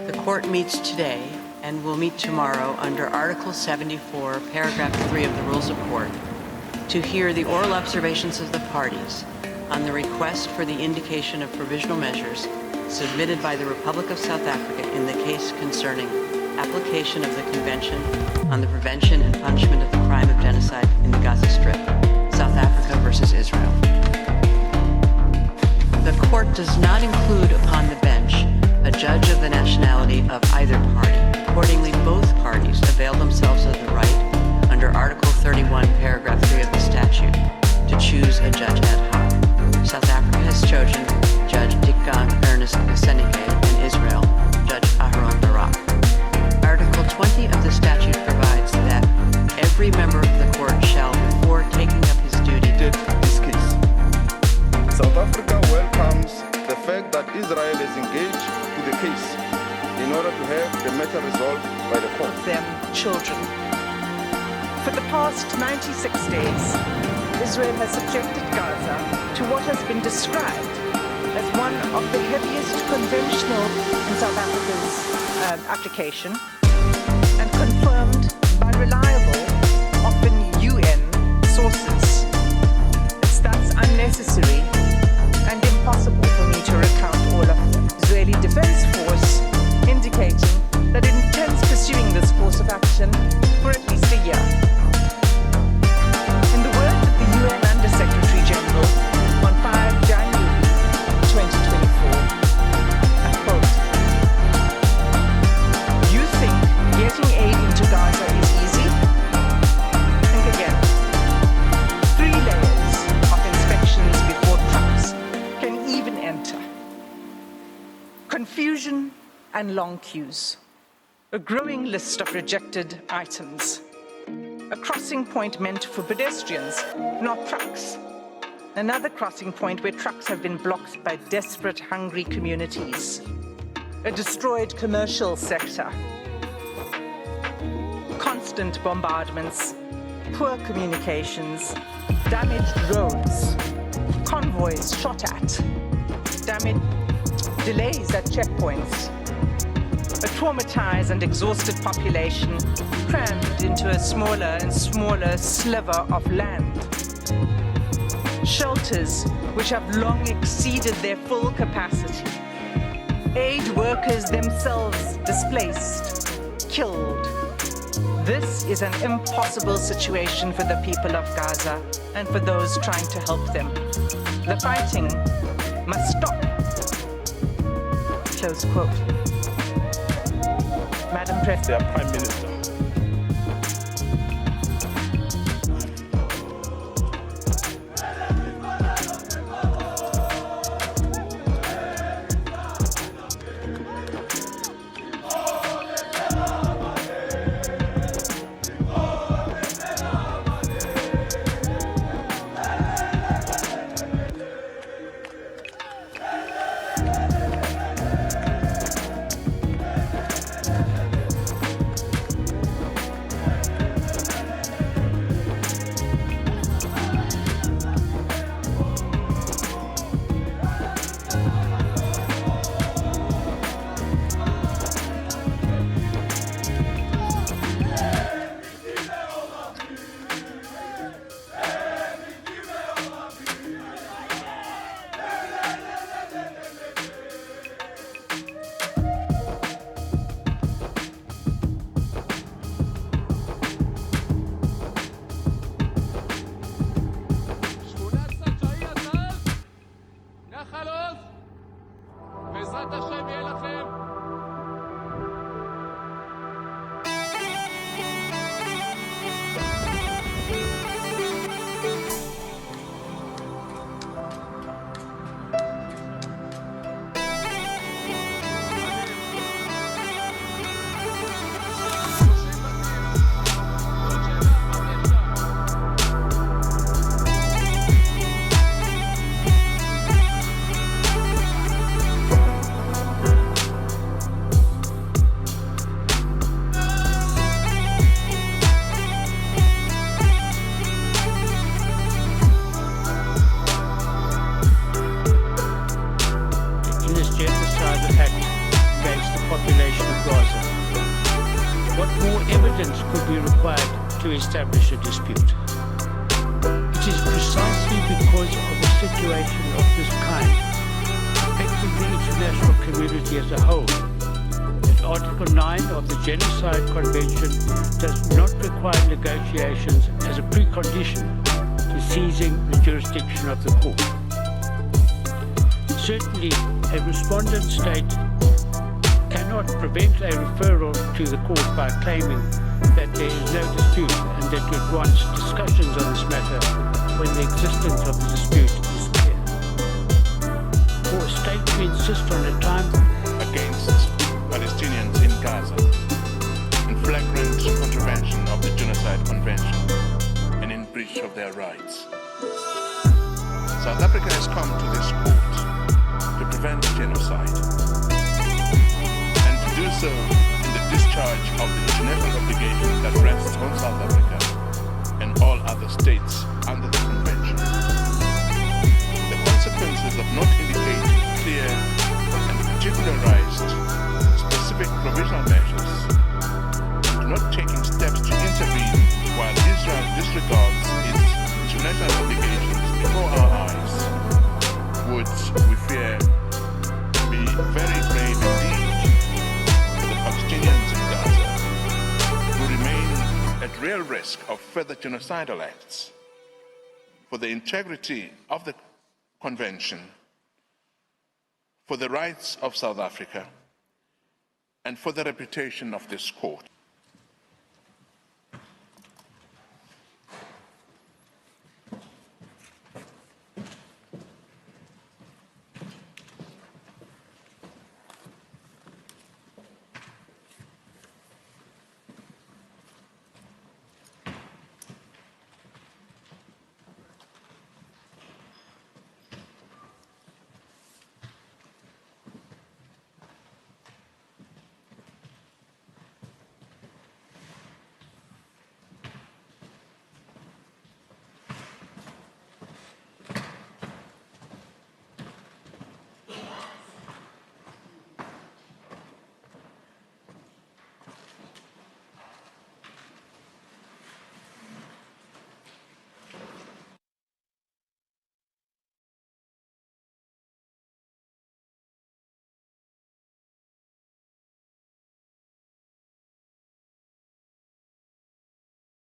The court meets today and will meet tomorrow under Article 74, Paragraph 3 of the Rules of Court to hear the oral observations of the parties on the request for the indication of provisional measures submitted by the Republic of South Africa in the case concerning application of the Convention on the Prevention and Punishment of the Crime of Genocide in the Gaza Strip, South Africa versus Israel. The court does not include upon the bench a judge of the nationality of either party. Accordingly, both parties avail themselves of the right under Article 31, Paragraph 3 of the statute to choose a judge ad hoc. South Africa has chosen Judge Dikgang Ernest Seneke and Israel, Judge Aharon Barak. Article 20 of the statute provides that every member of the court shall, before taking up his duty, this case. South Africa welcomes the fact that Israel is engaged to the case in order to have the matter resolved by the court. Them children. For the past 96 days, Israel has subjected Gaza to what has been described as one of the heaviest conventional in South Africa's application, and confirmed by reliable, often UN sources. It's thus unnecessary and impossible for me to recount all of them. Israeli Defense Force indicating that it intends pursuing this course of action for at least a year. In the words of the UN Under-Secretary General on 5 January 2024, I quote, "You think getting aid into Gaza is easy? Think again. 3 layers of inspections before trucks can even enter. Confusion and long queues. A growing list of rejected items. A crossing point meant for pedestrians, not trucks. Another crossing point where trucks have been blocked by desperate, hungry communities. A destroyed commercial sector. Constant bombardments, poor communications, damaged roads, convoys shot at, delays at checkpoints, a traumatized and exhausted population crammed into a smaller and smaller sliver of land. Shelters which have long exceeded their full capacity. Aid workers themselves displaced, killed. This is an impossible situation for the people of Gaza and for those trying to help them. The fighting must stop." Close quote. Madam President. Prime Minister. annexation of Gaza. What more evidence could be required to establish a dispute? It is precisely because of a situation of this kind, affecting the international community as a whole, that Article 9 of the Genocide Convention does not require negotiations as a precondition to seizing the jurisdiction of the court. Certainly, a respondent state cannot prevent a referral to the court by claiming that there is no dispute and that it wants discussions on this matter when the existence of the dispute is clear. For a state to insist on a time against Palestinians in Gaza in flagrant contravention of the Genocide Convention and in breach of their rights. South Africa has come to this court to prevent genocide and to do so in the discharge of the international obligation that rests on South Africa and all other states under the convention. The consequences of not indicating clear and particularized specific provisional measures and not taking steps to intervene while Israel disregards its international obligations before our eyes would, we fear, be very grave indeed for the Palestinians in Gaza, who remain at real risk of further genocidal acts, for the integrity of the Convention, for the rights of South Africa, and for the reputation of this court.